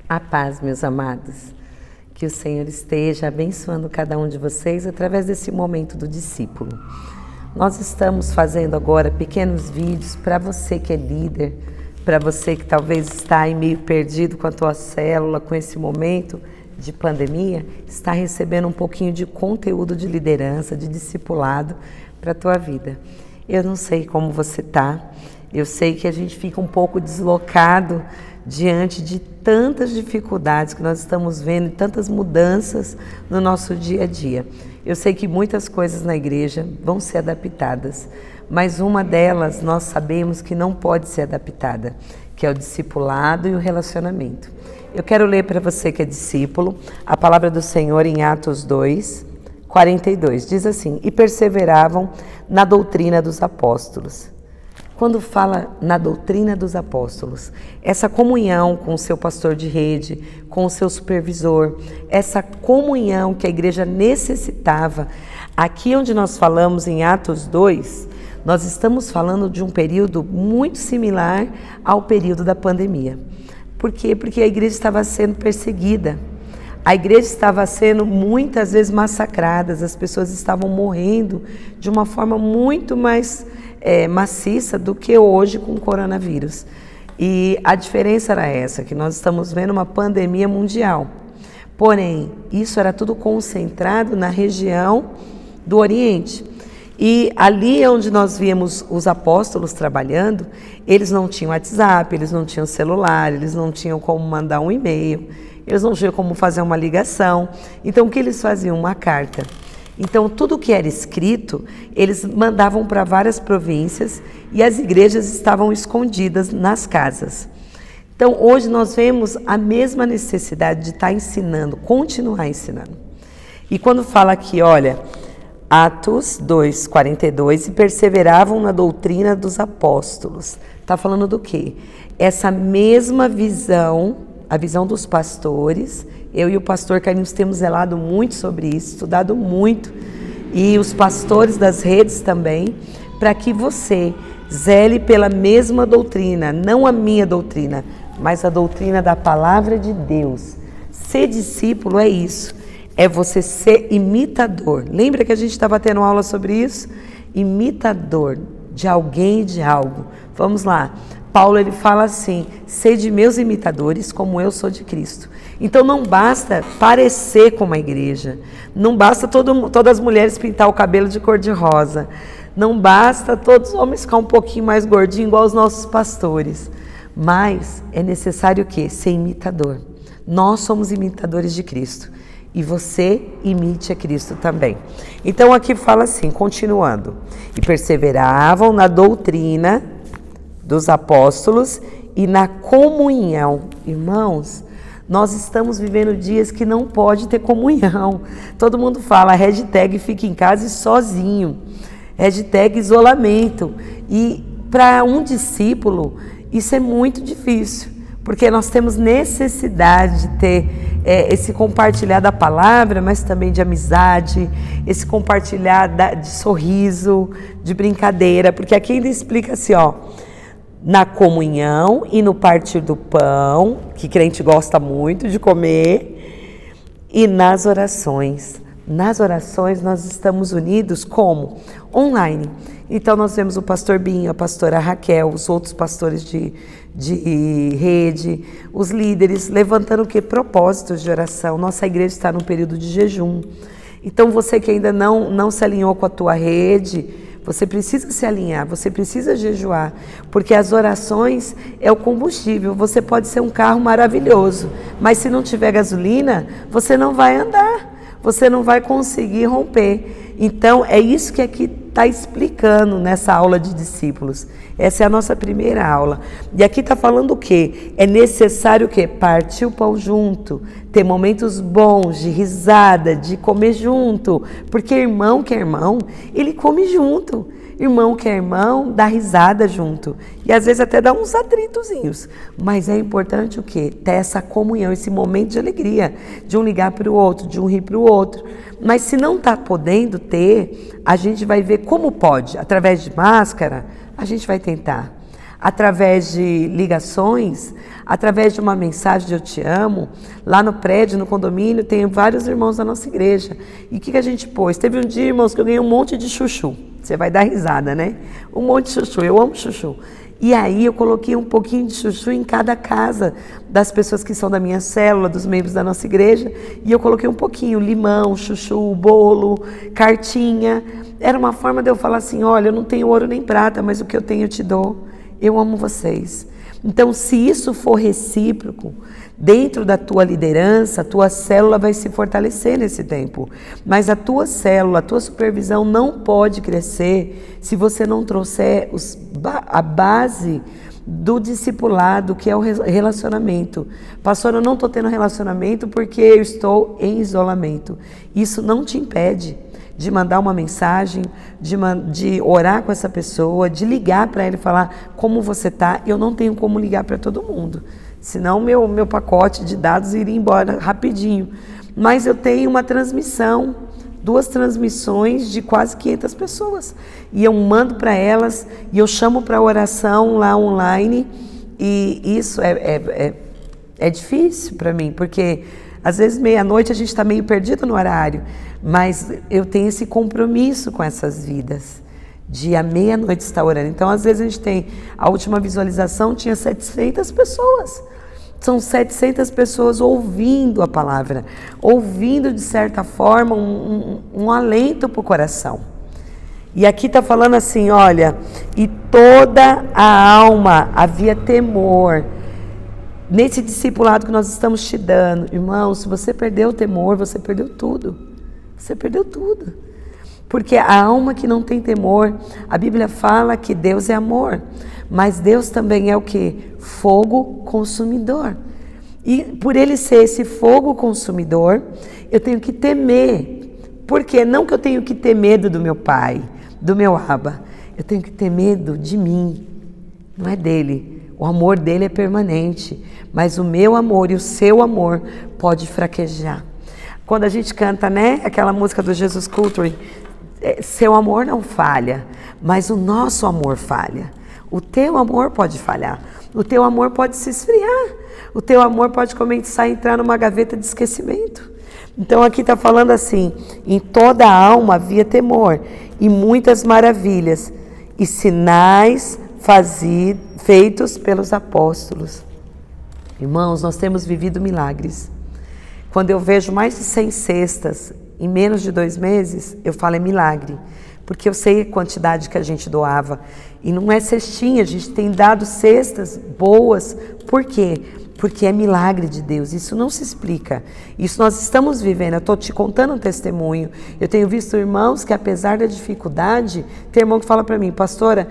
A paz, meus amados. Que o Senhor esteja abençoando cada um de vocês através desse momento do discípulo. Nós estamos fazendo agora pequenos vídeos para você que é líder, para você que talvez está aí meio perdido com a tua célula, com esse momento de pandemia, está recebendo um pouquinho de conteúdo de liderança, de discipulado para a tua vida. Eu não sei como você está, eu sei que a gente fica um pouco deslocado diante de tantas dificuldades que nós estamos vendo, tantas mudanças no nosso dia a dia. Eu sei que muitas coisas na igreja vão ser adaptadas, mas uma delas nós sabemos que não pode ser adaptada, que é o discipulado e o relacionamento. Eu quero ler para você que é discípulo a palavra do Senhor em Atos 2, 42. Diz assim: e perseveravam na doutrina dos apóstolos. Quando fala na doutrina dos apóstolos, essa comunhão com o seu pastor de rede, com o seu supervisor, essa comunhão que a igreja necessitava, aqui onde nós falamos em Atos 2, nós estamos falando de um período muito similar ao período da pandemia. Por quê? Porque a igreja estava sendo perseguida. A igreja estava sendo muitas vezes massacrada, as pessoas estavam morrendo de uma forma muito mais maciça do que hoje com o coronavírus. E a diferença era essa, que nós estamos vendo uma pandemia mundial. Porém, isso era tudo concentrado na região do Oriente. E ali onde nós víamos os apóstolos trabalhando, eles não tinham WhatsApp, eles não tinham celular, eles não tinham como mandar um e-mail, eles não tinham como fazer uma ligação. Então, o que eles faziam? Uma carta. Então, tudo que era escrito, eles mandavam para várias províncias e as igrejas estavam escondidas nas casas. Então, hoje nós vemos a mesma necessidade de estar ensinando, continuar ensinando. E quando fala aqui, olha, Atos 2, 42, e perseveravam na doutrina dos apóstolos. Está falando do quê? Essa mesma visão, a visão dos pastores. Eu e o pastor Carlinhos temos zelado muito sobre isso, estudado muito, e os pastores das redes também, para que você zele pela mesma doutrina, não a minha doutrina, mas a doutrina da palavra de Deus. Ser discípulo é isso, é você ser imitador. Lembra que a gente estava tendo aula sobre isso? Imitador de alguém e de algo. Vamos lá. Paulo ele fala assim: sede meus imitadores como eu sou de Cristo. Então não basta parecer como a igreja, não basta todas as mulheres pintar o cabelo de cor de rosa, não basta todos os homens ficar um pouquinho mais gordinhos igual os nossos pastores, mas é necessário o quê? Ser imitador. Nós somos imitadores de Cristo e você imite a Cristo também. Então aqui fala assim, continuando: e perseveravam na doutrina dos apóstolos e na comunhão. Irmãos, nós estamos vivendo dias que não pode ter comunhão. Todo mundo fala hashtag fica em casa e sozinho, hashtag isolamento. E para um discípulo isso é muito difícil, porque nós temos necessidade de ter esse compartilhar da palavra, mas também de amizade, esse compartilhar de sorriso, de brincadeira, porque aqui ainda explica assim, ó: na comunhão e no partir do pão, que crente gosta muito de comer, e nas orações. Nas orações nós estamos unidos como? Online. Então nós vemos o pastor Binho, a pastora Raquel, os outros pastores de rede, os líderes, levantando o quê? Propósitos de oração. Nossa igreja está num período de jejum. Então você que ainda não se alinhou com a tua rede, você precisa se alinhar, você precisa jejuar, porque as orações é o combustível. Você pode ser um carro maravilhoso, mas se não tiver gasolina, você não vai andar, você não vai conseguir romper. Então é isso que aqui está explicando nessa aula de discípulos. Essa é a nossa primeira aula. E aqui está falando o quê? É necessário o quê? Partir o pão junto, ter momentos bons de risada, de comer junto, porque irmão que é irmão, ele come junto. Irmão que é irmão, dá risada junto. E às vezes até dá uns atritozinhos. Mas é importante o quê? Ter essa comunhão, esse momento de alegria, de um ligar para o outro, de um rir para o outro. Mas se não está podendo ter, a gente vai ver como pode. Através de máscara, a gente vai tentar. através de ligações, através de uma mensagem de eu te amo. Lá no prédio, no condomínio, tem vários irmãos da nossa igreja. E o que a gente pôs? Teve um dia, irmãos, que eu ganhei um monte de chuchu. Você vai dar risada, né? Um monte de chuchu, eu amo chuchu. E aí eu coloquei um pouquinho de chuchu em cada casa das pessoas que são da minha célula, dos membros da nossa igreja. E eu coloquei um pouquinho, limão, chuchu, bolo, cartinha. Era uma forma de eu falar assim, olha, eu não tenho ouro nem prata, mas o que eu tenho eu te dou. Eu amo vocês. Então, se isso for recíproco, dentro da tua liderança, a tua célula vai se fortalecer nesse tempo. Mas a tua célula, a tua supervisão não pode crescer se você não trouxer a base do discipulado, que é o relacionamento. Pastor, eu não estou tendo relacionamento porque eu estou em isolamento. Isso não te impede de mandar uma mensagem, de orar com essa pessoa, de ligar para ela e falar como você está. Eu não tenho como ligar para todo mundo, senão meu pacote de dados iria embora rapidinho. Mas eu tenho uma transmissão, 2 transmissões de quase 500 pessoas. E eu mando para elas, e eu chamo para oração lá online, e isso é difícil para mim, porque às vezes meia-noite a gente está meio perdido no horário, mas eu tenho esse compromisso com essas vidas, de à meia-noite estar orando. Então, às vezes a gente tem, a última visualização tinha 700 pessoas. São 700 pessoas ouvindo a palavra, ouvindo de certa forma um alento para o coração. E aqui está falando assim, olha, e toda a alma havia temor. Nesse discipulado que nós estamos te dando, irmão, se você perdeu o temor, você perdeu tudo. Você perdeu tudo. Porque a alma que não tem temor, a Bíblia fala que Deus é amor, mas Deus também é o quê? Fogo consumidor. E por ele ser esse fogo consumidor, eu tenho que temer. Por quê? Não que eu tenho que ter medo do meu pai, do meu Abba. Eu tenho que ter medo de mim, não é dele. O amor dele é permanente, mas o meu amor e o seu amor pode fraquejar. Quando a gente canta, né, aquela música do Jesus Culture, seu amor não falha, mas o nosso amor falha. O teu amor pode falhar, o teu amor pode se esfriar, o teu amor pode começar a entrar numa gaveta de esquecimento. Então aqui está falando assim, em toda a alma havia temor e muitas maravilhas e sinais feitos pelos apóstolos. Irmãos, nós temos vivido milagres. Quando eu vejo mais de 100 cestas em menos de 2 meses, eu falo é milagre, porque eu sei a quantidade que a gente doava. E não é cestinha, a gente tem dado cestas boas. Por quê? Porque é milagre de Deus, isso não se explica. Isso nós estamos vivendo, eu estou te contando um testemunho. Eu tenho visto irmãos que apesar da dificuldade, tem irmão que fala para mim, pastora,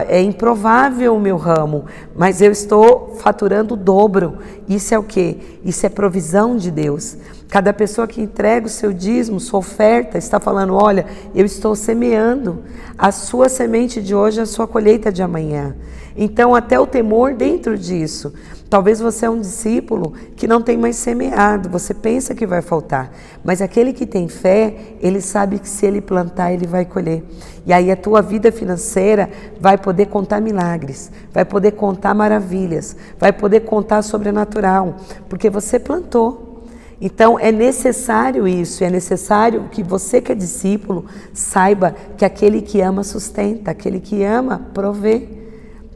é improvável o meu ramo, mas eu estou faturando o dobro. Isso é o quê? Isso é provisão de Deus. Cada pessoa que entrega o seu dízimo, sua oferta, está falando, olha, eu estou semeando a sua semente de hoje, a sua colheita de amanhã. Então, até o temor dentro disso. Talvez você é um discípulo que não tem mais semeado, você pensa que vai faltar. Mas aquele que tem fé, ele sabe que se ele plantar, ele vai colher. E aí a tua vida financeira vai poder contar milagres, vai poder contar maravilhas, vai poder contar sobrenatural, porque você plantou. Então é necessário isso, é necessário que você que é discípulo saiba que aquele que ama sustenta, aquele que ama provê.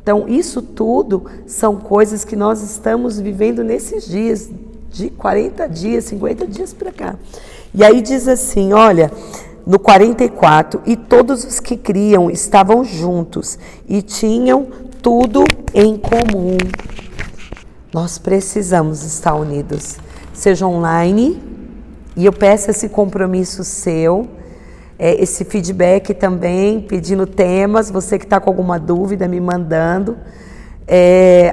Então isso tudo são coisas que nós estamos vivendo nesses dias, de 40 dias, 50 dias para cá. E aí diz assim, olha, no 44, e todos os que criam estavam juntos e tinham tudo em comum. Nós precisamos estar unidos. Seja online, e eu peço esse compromisso seu, esse feedback também, pedindo temas, você que está com alguma dúvida, me mandando,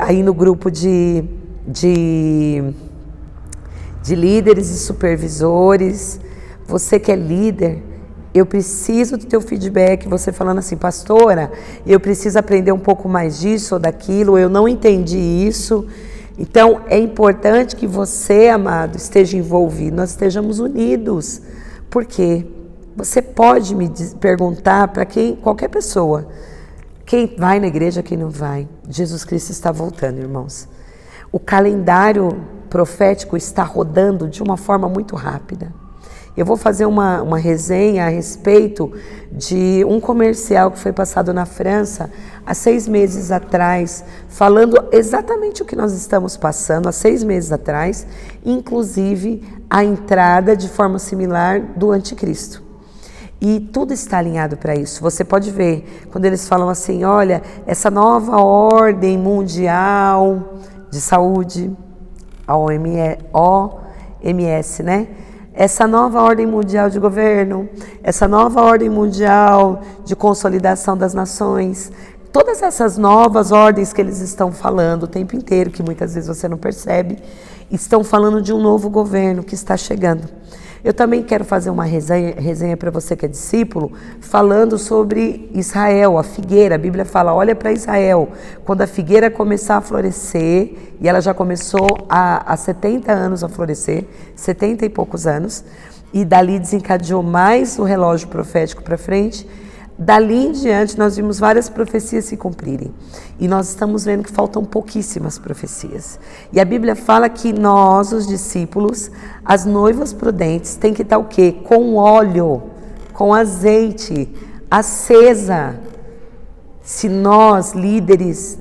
aí no grupo de líderes e supervisores, você que é líder, eu preciso do teu feedback, você falando assim, pastora, eu preciso aprender um pouco mais disso ou daquilo, eu não entendi isso. Então, é importante que você, amado, esteja envolvido, nós estejamos unidos. Por quê? Você pode me perguntar para qualquer pessoa, Quem vai na igreja, quem não vai. Jesus Cristo está voltando, irmãos. O calendário profético está rodando de uma forma muito rápida. Eu vou fazer uma resenha a respeito de um comercial que foi passado na França há 6 meses atrás, falando exatamente o que nós estamos passando há 6 meses atrás, inclusive a entrada de forma similar do anticristo. E tudo está alinhado para isso. Você pode ver, quando eles falam assim, olha, essa nova ordem mundial de saúde, a OMS, né? Essa nova ordem mundial de governo, essa nova ordem mundial de consolidação das nações, todas essas novas ordens que eles estão falando o tempo inteiro, que muitas vezes você não percebe, estão falando de um novo governo que está chegando. Eu também quero fazer uma resenha para você que é discípulo, falando sobre Israel, a figueira. A Bíblia fala, olha para Israel, quando a figueira começar a florescer, e ela já começou há 70 anos a florescer, 70 e poucos anos, e dali desencadeou mais o relógio profético para frente. Dali em diante nós vimos várias profecias se cumprirem e nós estamos vendo que faltam pouquíssimas profecias. E a Bíblia fala que nós, os discípulos, as noivas prudentes, tem que estar o quê? Com óleo, com azeite, acesa. Se nós, líderes,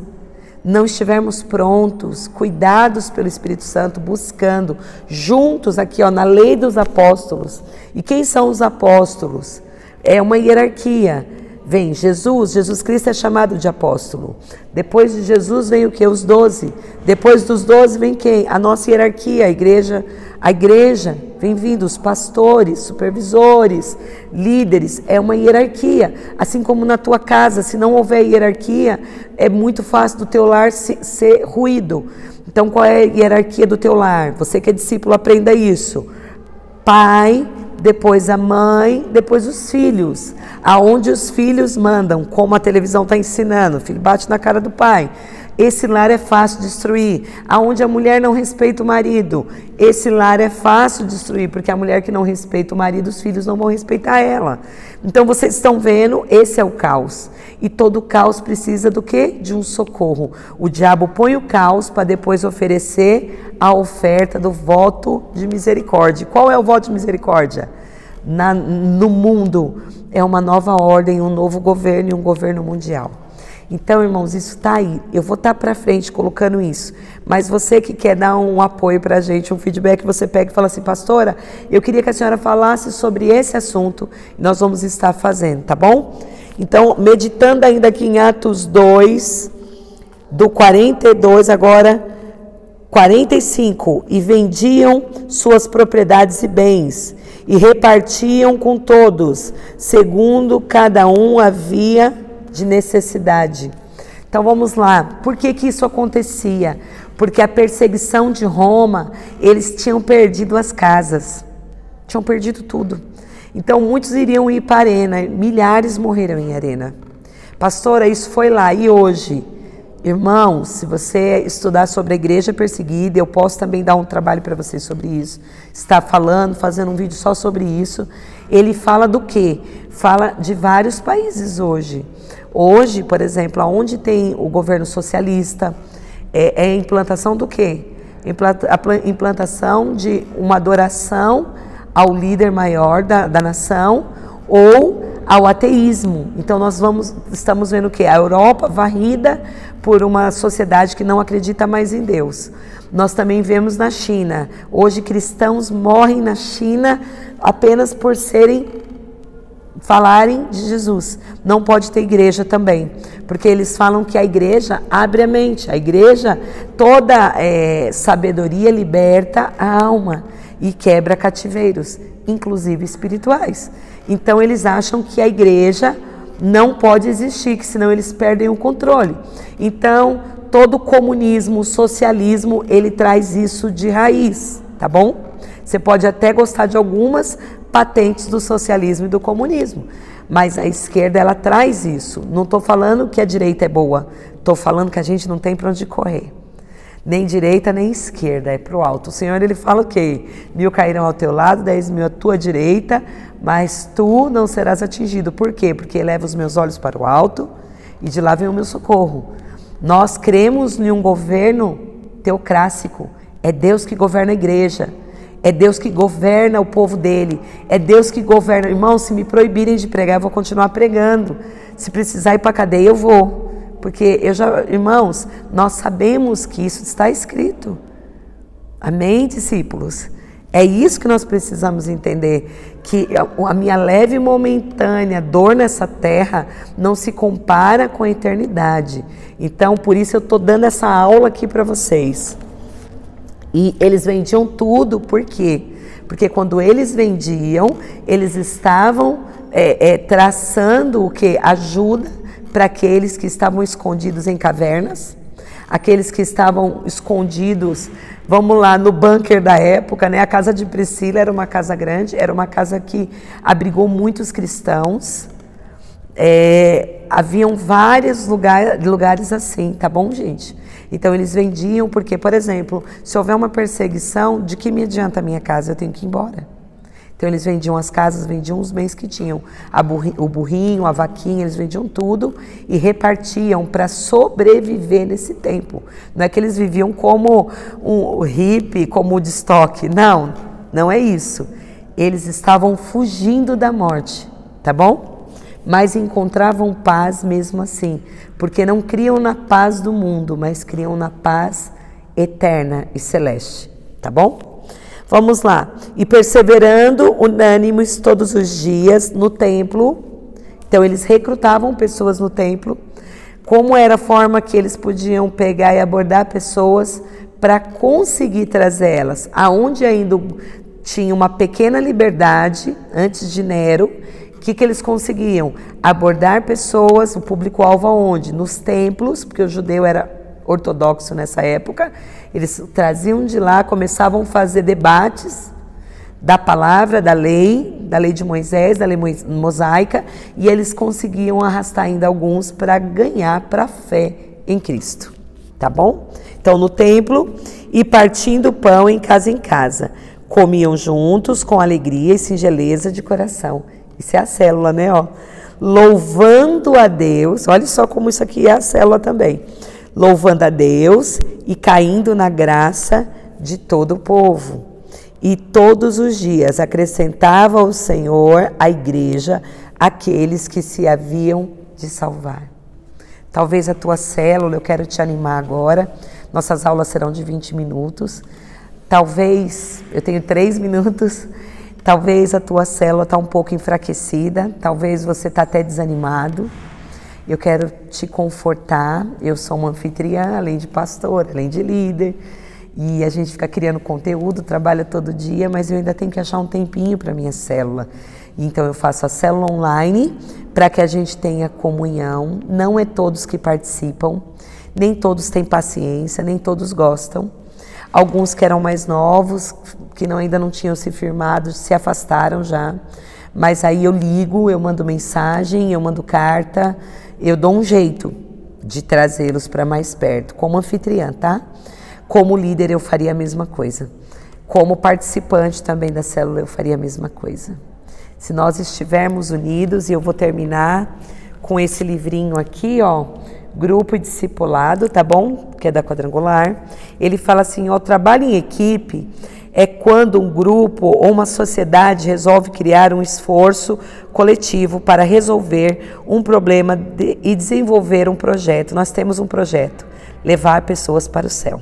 não estivermos prontos, cuidados pelo Espírito Santo, buscando, juntos aqui ó, na lei dos apóstolos. E quem são os apóstolos? É uma hierarquia. Vem Jesus Cristo é chamado de apóstolo. Depois de Jesus vem o quê? Os 12. Depois dos 12 vem quem? A nossa hierarquia, a igreja. A igreja vem vindo os pastores, supervisores, líderes. É uma hierarquia. Assim como na tua casa, se não houver hierarquia, é muito fácil do teu lar ser ruído. Então qual é a hierarquia do teu lar? Você que é discípulo, aprenda isso. Pai, depois a mãe, depois os filhos. Aonde os filhos mandam, como a televisão está ensinando, o filho bate na cara do pai. Esse lar é fácil de destruir. Aonde a mulher não respeita o marido, esse lar é fácil de destruir, porque a mulher que não respeita o marido, os filhos não vão respeitar ela. Então vocês estão vendo, esse é o caos. E todo caos precisa do quê? De um socorro. O diabo põe o caos para depois oferecer a oferta do voto de misericórdia. Qual é o voto de misericórdia? No mundo é uma nova ordem, um novo governo e um governo mundial. Então, irmãos, isso está aí. Eu vou estar para frente colocando isso. Mas você que quer dar um apoio para a gente, um feedback, você pega e fala assim, pastora, eu queria que a senhora falasse sobre esse assunto. Nós vamos estar fazendo, tá bom? Então, meditando ainda aqui em Atos 2, do 42, agora 45. E vendiam suas propriedades e bens, e repartiam com todos, segundo cada um havia de necessidade. Então vamos lá, por que isso acontecia? Porque a perseguição de Roma, eles tinham perdido as casas, tinham perdido tudo. Então muitos iriam ir para a arena, milhares morreram em arena. Pastora, isso foi lá, e hoje? Irmãos, se você estudar sobre a igreja perseguida, eu posso também dar um trabalho para vocês sobre isso. Está falando, fazendo um vídeo só sobre isso. Ele fala do quê? Fala de vários países hoje. Hoje, por exemplo, onde tem o governo socialista, é a implantação do quê? A implantação de uma adoração ao líder maior da nação ou ao ateísmo. Então nós estamos vendo o quê? A Europa varrida por uma sociedade que não acredita mais em Deus. Nós também vemos na China. Hoje cristãos morrem na China apenas por falarem de Jesus. Não pode ter igreja também, porque eles falam que a igreja abre a mente. A igreja, toda sabedoria liberta a alma e quebra cativeiros, inclusive espirituais. Então eles acham que a igreja não pode existir, que senão eles perdem o controle. Então todo comunismo, socialismo, ele traz isso de raiz, tá bom? Você pode até gostar de algumas patentes do socialismo e do comunismo, mas a esquerda, ela traz isso. Não estou falando que a direita é boa, estou falando que a gente não tem para onde correr. Nem direita, nem esquerda, é para o alto. O Senhor, ele fala o quê? 1000 cairão ao teu lado, 10.000 à tua direita, mas tu não serás atingido. Por quê? Porque eleva os meus olhos para o alto e de lá vem o meu socorro. Nós cremos em um governo teocrático. É Deus que governa a igreja. É Deus que governa o povo dele. É Deus que governa. Irmãos, se me proibirem de pregar, eu vou continuar pregando. Se precisar ir para a cadeia, eu vou. Porque irmãos, nós sabemos que isso está escrito. Amém, discípulos? É isso que nós precisamos entender, que a minha leve e momentânea dor nessa terra não se compara com a eternidade. Então, por isso eu estou dando essa aula aqui para vocês. E eles vendiam tudo, por quê? Porque quando eles vendiam, eles estavam traçando o quê? Ajuda para aqueles que estavam escondidos em cavernas, aqueles que estavam escondidos, vamos lá, no bunker da época, né? A casa de Priscila era uma casa grande, era uma casa que abrigou muitos cristãos. Haviam vários lugares assim, tá bom, gente? Então eles vendiam porque, por exemplo, se houver uma perseguição, de que me adianta a minha casa? Eu tenho que ir embora. Então eles vendiam as casas, vendiam os bens que tinham, o burrinho, a vaquinha, eles vendiam tudo e repartiam para sobreviver nesse tempo. Não é que eles viviam como um hippie, como o de estoque, não, não é isso. Eles estavam fugindo da morte, tá bom? Mas encontravam paz mesmo assim, porque não criam na paz do mundo, mas criam na paz eterna e celeste, tá bom? Vamos lá. E perseverando unânimes todos os dias no templo. Então eles recrutavam pessoas no templo. Como era a forma que eles podiam pegar e abordar pessoas para conseguir trazer elas? Aonde ainda tinha uma pequena liberdade, antes de Nero, o que eles conseguiam? Abordar pessoas, o público-alvo aonde? Nos templos, porque o judeu era ortodoxo nessa época, eles traziam de lá, começavam a fazer debates da palavra, da lei de Moisés, da lei mosaica, e eles conseguiam arrastar ainda alguns para ganhar para a fé em Cristo, tá bom? Então no templo, e partindo o pão em casa, comiam juntos com alegria e singeleza de coração. Isso é a célula, né? Ó. Louvando a Deus, olha só como isso aqui é a célula também. Louvando a Deus e caindo na graça de todo o povo. E todos os dias acrescentava ao Senhor, à igreja, aqueles que se haviam de salvar. Talvez a tua célula, eu quero te animar agora, nossas aulas serão de 20 minutos. Talvez, eu tenho 3 minutos, talvez a tua célula está um pouco enfraquecida, talvez você está até desanimado. Eu quero te confortar, eu sou uma anfitriã, além de pastora, além de líder, e a gente fica criando conteúdo, trabalha todo dia, mas eu ainda tenho que achar um tempinho para a minha célula. Então eu faço a célula online para que a gente tenha comunhão, não é todos que participam, nem todos têm paciência, nem todos gostam. Alguns que eram mais novos, que ainda não tinham se firmado, se afastaram já, mas aí eu ligo, eu mando mensagem, eu mando carta, eu dou um jeito de trazê-los para mais perto, como anfitriã, tá? Como líder eu faria a mesma coisa. Como participante também da célula eu faria a mesma coisa. Se nós estivermos unidos, e eu vou terminar com esse livrinho aqui, ó, Grupo e Discipulado, tá bom? Que é da Quadrangular. Ele fala assim, ó, trabalho em equipe é quando um grupo ou uma sociedade resolve criar um esforço coletivo para resolver um problema e desenvolver um projeto. Nós temos um projeto, levar pessoas para o céu.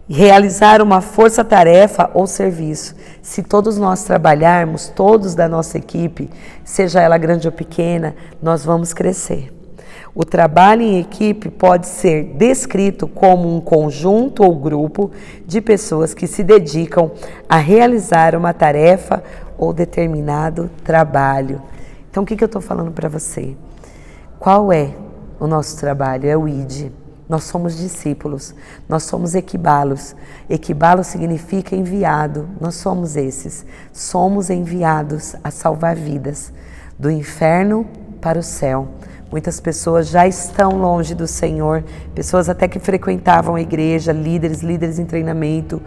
Realizar uma força-tarefa ou serviço. Se todos nós trabalharmos, todos da nossa equipe, seja ela grande ou pequena, nós vamos crescer. O trabalho em equipe pode ser descrito como um conjunto ou grupo de pessoas que se dedicam a realizar uma tarefa ou determinado trabalho. Então, o que eu estou falando para você? Qual é o nosso trabalho? É o ID. Nós somos discípulos, nós somos equibalos. Equibalo significa enviado, nós somos esses. Somos enviados a salvar vidas, do inferno para o céu. Muitas pessoas já estão longe do Senhor, pessoas até que frequentavam a igreja, líderes em treinamento,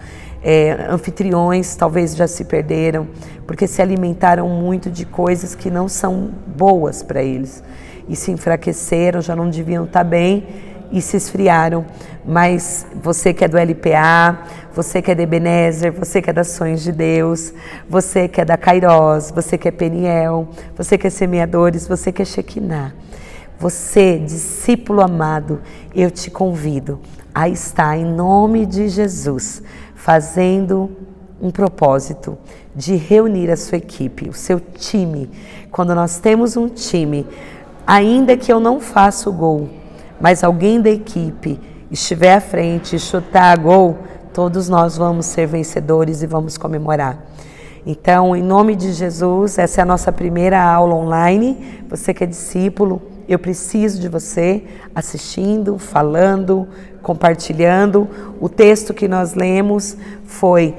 anfitriões talvez já se perderam, porque se alimentaram muito de coisas que não são boas para eles. e se enfraqueceram, já não deviam estar bem e se esfriaram. Mas você que é do LPA, você que é da Ebenezer, você que é das Sonhos de Deus, você que é da Kairos, você que é Peniel, você que é Semeadores, você que é Shekinah, você, discípulo amado, eu te convido a estar em nome de Jesus, fazendo um propósito de reunir a sua equipe, o seu time. Quando nós temos um time, ainda que eu não faça o gol, mas alguém da equipe estiver à frente e chutar gol, todos nós vamos ser vencedores e vamos comemorar. Então, em nome de Jesus, essa é a nossa primeira aula online. Você que é discípulo, eu preciso de você assistindo, falando, compartilhando. O texto que nós lemos foi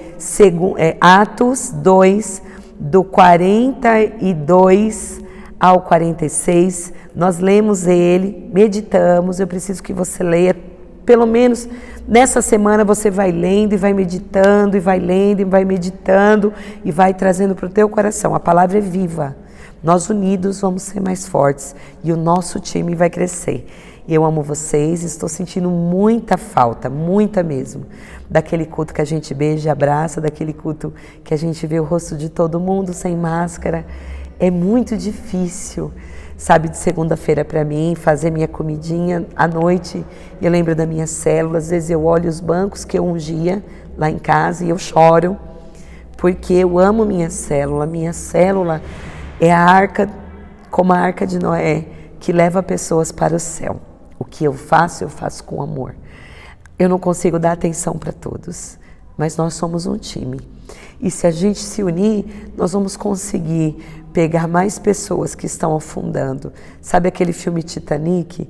Atos 2, do 42 ao 46. Nós lemos ele, meditamos. Eu preciso que você leia, pelo menos nessa semana você vai lendo e vai meditando, e vai lendo e vai meditando, e vai trazendo para o teu coração. A palavra é viva. Nós unidos vamos ser mais fortes e o nosso time vai crescer. Eu amo vocês, estou sentindo muita falta, muita mesmo, daquele culto que a gente beija e abraça, daquele culto que a gente vê o rosto de todo mundo sem máscara. É muito difícil, sabe, de segunda-feira para mim, fazer minha comidinha à noite. Eu lembro da minha célula, às vezes eu olho os bancos que eu ungia lá em casa e eu choro, porque eu amo minha célula. Minha célula é a arca, como a arca de Noé, que leva pessoas para o céu. O que eu faço com amor. Eu não consigo dar atenção para todos, mas nós somos um time. E se a gente se unir, nós vamos conseguir pegar mais pessoas que estão afundando. Sabe aquele filme Titanic?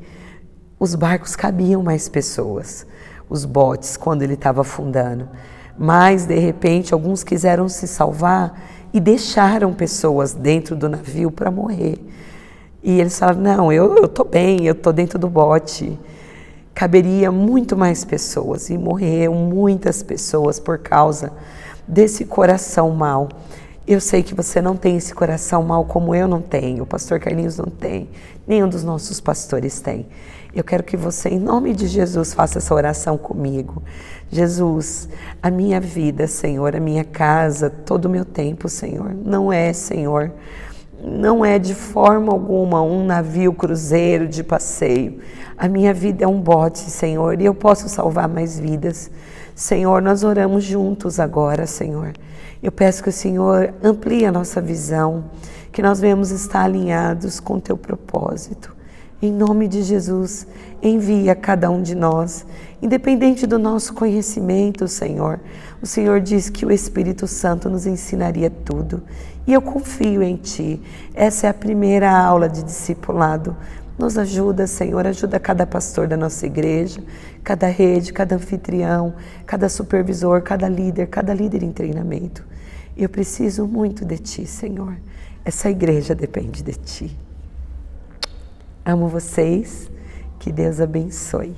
Os barcos cabiam mais pessoas, os botes, quando ele estava afundando. Mas, de repente, alguns quiseram se salvar e deixaram pessoas dentro do navio para morrer. E eles falaram, não, eu estou bem, eu estou dentro do bote. Caberia muito mais pessoas e morreram muitas pessoas por causa desse coração mau. Eu sei que você não tem esse coração mau como eu não tenho, o pastor Carlinhos não tem, nenhum dos nossos pastores tem. Eu quero que você, em nome de Jesus, faça essa oração comigo. Jesus, a minha vida, Senhor, a minha casa, todo o meu tempo, Senhor, não é, Senhor, não é de forma alguma um navio cruzeiro de passeio. A minha vida é um bote, Senhor, e eu posso salvar mais vidas. Senhor, nós oramos juntos agora, Senhor. Eu peço que o Senhor amplie a nossa visão, que nós venhamos estar alinhados com o teu propósito. Em nome de Jesus, envia cada um de nós, independente do nosso conhecimento, Senhor. O Senhor diz que o Espírito Santo nos ensinaria tudo. E eu confio em Ti. Essa é a primeira aula de discipulado. Nos ajuda, Senhor, ajuda cada pastor da nossa igreja, cada rede, cada anfitrião, cada supervisor, cada líder em treinamento. Eu preciso muito de Ti, Senhor. Essa igreja depende de Ti. Amo vocês, que Deus abençoe.